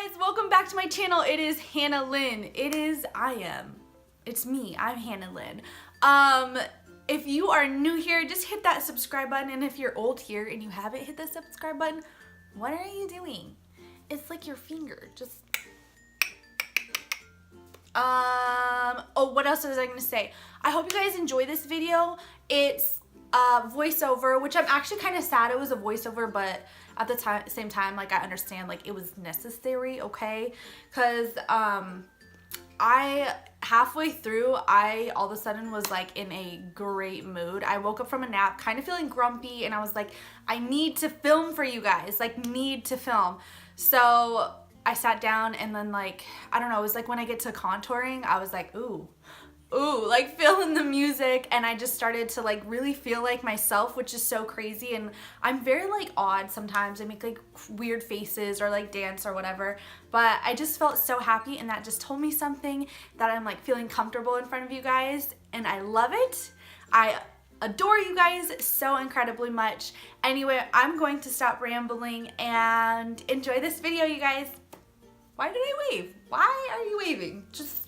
guys, welcome back to my channel. It is Hannah Lynn. It's me. I'm Hannah Lynn. If you are new here, just hit that subscribe button, and if you're old here and you haven't hit the subscribe button, what are you doing? It's like your finger. Just oh, what else was I gonna say? I hope you guys enjoy this video. It's voiceover, which I'm actually kind of sad it was a voiceover, but at the same time, like, I understand, like, it was necessary, okay? Because I halfway through, I all of a sudden was like in a great mood. I woke up from a nap kind of feeling grumpy, and I was like, I need to film for you guys, like, need to film. So I sat down, and then, like, I don't know, it was like when I get to contouring, I was like, ooh, like, feeling the music, and I just started to, like, really feel like myself, which is so crazy. And I'm very, like, odd sometimes. I make, like, weird faces or, like, dance or whatever, but I just felt so happy, and that just told me something, that I'm, like, feeling comfortable in front of you guys, and I love it. I adore you guys so incredibly much. Anyway, I'm going to stop rambling and enjoy this video, you guys. Why did I wave? Why are you waving? Just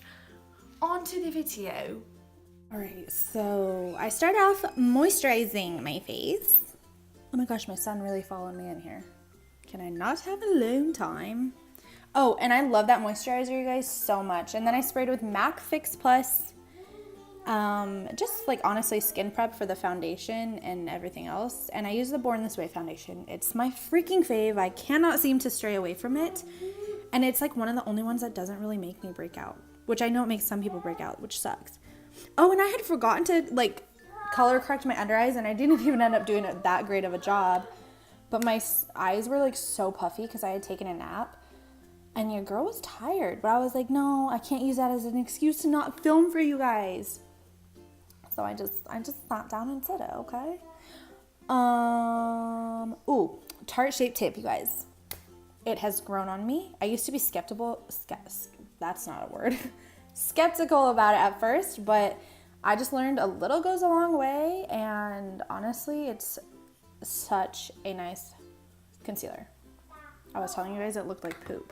on to the video. All right, so I start off moisturizing my face. Oh my gosh, my son really followed me in here. Can I not have a alone time? Oh, and I love that moisturizer, you guys, so much. And then I sprayed with MAC Fix Plus. Just, like, honestly, skin prep for the foundation and everything else. And I use the Born This Way foundation. It's my freaking fave. I cannot seem to stray away from it. And it's, like, one of the only ones that doesn't really make me break out, which I know it makes some people break out, which sucks. Oh, and I had forgotten to, like, color correct my under eyes, and I didn't even end up doing it that great of a job. But my eyes were, like, so puffy because I had taken a nap, and your girl was tired. But I was like, no, I can't use that as an excuse to not film for you guys. So I just sat down and said it, okay? Ooh, tart shape tip, you guys. It has grown on me. I used to be skeptical. That's not a word. Skeptical about it at first, but I just learned a little goes a long way, and honestly, it's such a nice concealer. I was telling you guys it looked like poop.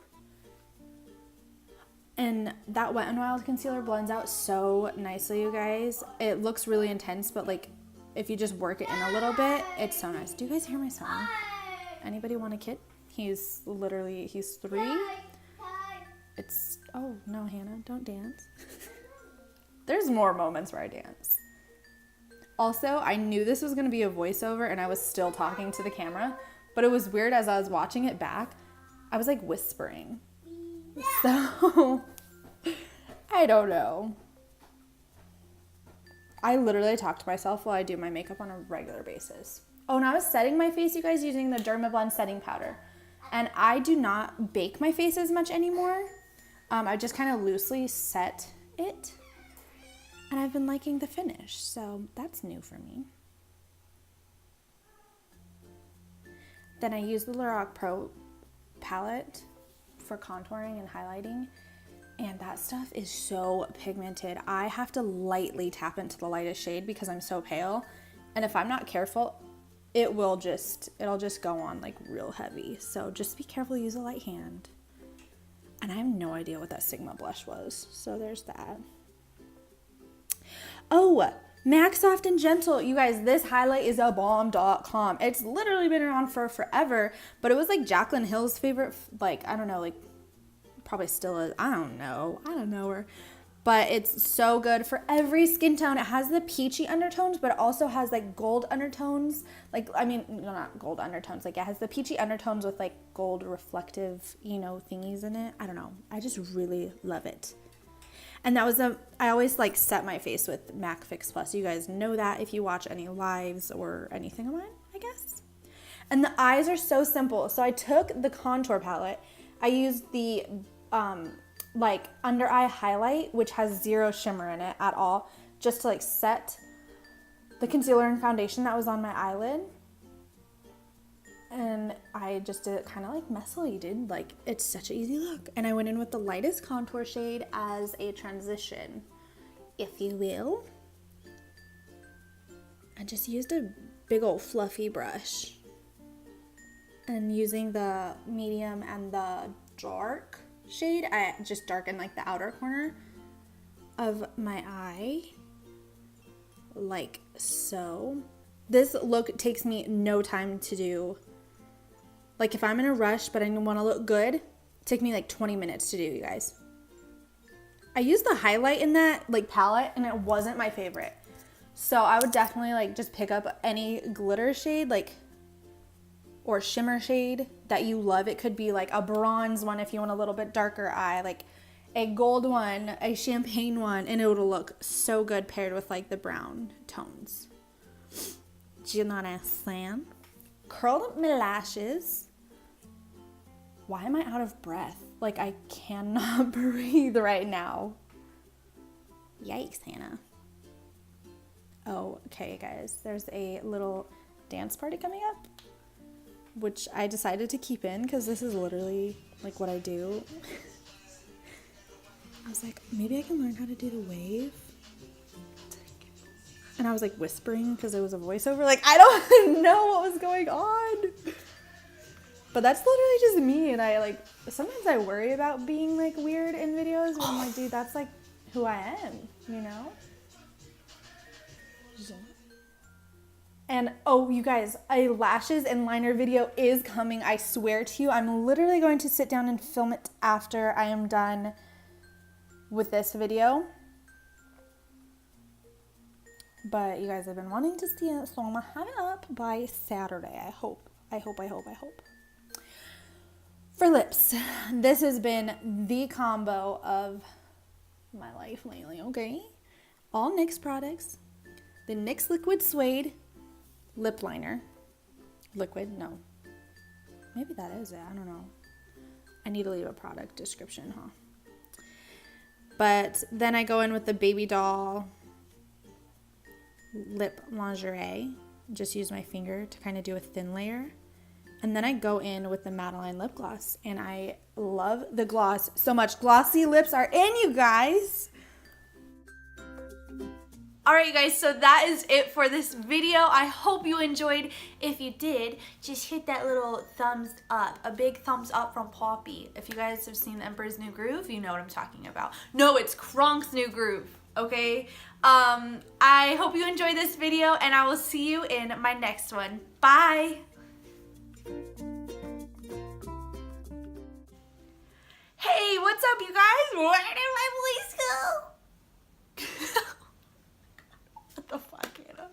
And that Wet n Wild concealer blends out so nicely, you guys. It looks really intense, but, like, if you just work it in a little bit, it's so nice. Do you guys hear my son? Anybody want a kid? He's 3. Oh, no, Hannah, don't dance. There's more moments where I dance. Also, I knew this was going to be a voiceover, and I was still talking to the camera, but it was weird as I was watching it back. I was, like, whispering. So, I don't know. I literally talk to myself while I do my makeup on a regular basis. Oh, and I was setting my face, you guys, using the Dermablend setting powder. And I do not bake my face as much anymore. I just kind of loosely set it. And I've been liking the finish, so that's new for me. Then I use the Lorac Pro palette for contouring and highlighting. And that stuff is so pigmented. I have to lightly tap into the lightest shade because I'm so pale. And if I'm not careful, it'll just go on, like, real heavy. So just be careful, use a light hand. And I have no idea what that Sigma blush was. So there's that. Oh, MAC Soft and Gentle. You guys, this highlight is a bomb.com. It's literally been around for forever, but it was, like, Jaclyn Hill's favorite, like, I don't know, like, probably still is. I don't know her. But it's so good for every skin tone. It has the peachy undertones, but it also has, like, gold undertones. Like, I mean, no, not gold undertones. Like, it has the peachy undertones with, like, gold reflective, you know, thingies in it. I don't know. I just really love it. And that was I always, like, set my face with MAC Fix Plus. You guys know that if you watch any lives or anything of mine, I guess. And the eyes are so simple. So I took the contour palette. I used the, like, under eye highlight, which has zero shimmer in it at all, just to, like, set the concealer and foundation that was on my eyelid. And I just did it kind of, like, messily, dude. Like, it's such an easy look. And I went in with the lightest contour shade as a transition, if you will. I just used a big old fluffy brush. And using the medium and the dark shade. I just darken like the outer corner of my eye, like so. This look takes me no time to do. Like if I'm in a rush but I want to look good, take me like 20 minutes to do, you guys. I used the highlight in that like palette and it wasn't my favorite. So I would definitely like just pick up any glitter shade like or shimmer shade that you love. It could be like a bronze one if you want a little bit darker eye, like a gold one, a champagne one, and it would look so good paired with like the brown tones. Do you know what I'm saying? Curled up my lashes. Why am I out of breath? Like I cannot breathe right now. Yikes, Hannah. Oh, okay, guys. There's a little dance party coming up, which I decided to keep in because this is literally like what I do. I was like, maybe I can learn how to do the wave. And I was like whispering because it was a voiceover. Like, I don't know what was going on. But that's literally just me. And I like, sometimes I worry about being like weird in videos. But I'm like, dude, that's like who I am, you know? And oh, you guys, a lashes and liner video is coming. I swear to you, I'm literally going to sit down and film it after I am done with this video. But you guys have been wanting to see it, so I'm gonna have it up by Saturday. I hope. For lips, this has been the combo of my life lately, okay? All NYX products. The NYX Liquid Suede lip liner. Liquid, no. Maybe that is it, I don't know. I need to leave a product description, huh? But then I go in with the Baby Doll lip lingerie. Just use my finger to kind of do a thin layer. And then I go in with the Madeline lip gloss. And I love the gloss so much. Glossy lips are in, you guys. Alright, you guys, so that is it for this video. I hope you enjoyed. If you did, just hit that little thumbs up. A big thumbs up from Poppy. If you guys have seen The Emperor's New Groove, you know what I'm talking about. No, it's Kronk's New Groove, okay? I hope you enjoyed this video, and I will see you in my next one. Bye! Hey, what's up, you guys? Where did my voice go? What the fuck, Anna?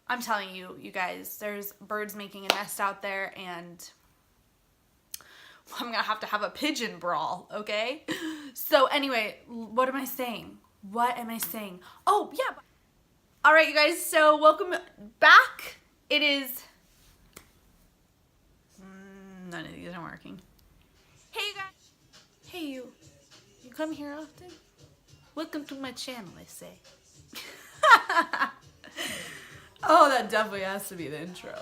I'm telling you, you guys, there's birds making a nest out there, and I'm gonna have to have a pigeon brawl, okay? So anyway, what am I saying? Oh, yeah. All right, you guys, so welcome back. It is... none of these are working. Hey, you guys. Hey, you. You come here often? Welcome to my channel, I say. Oh, that definitely has to be the intro.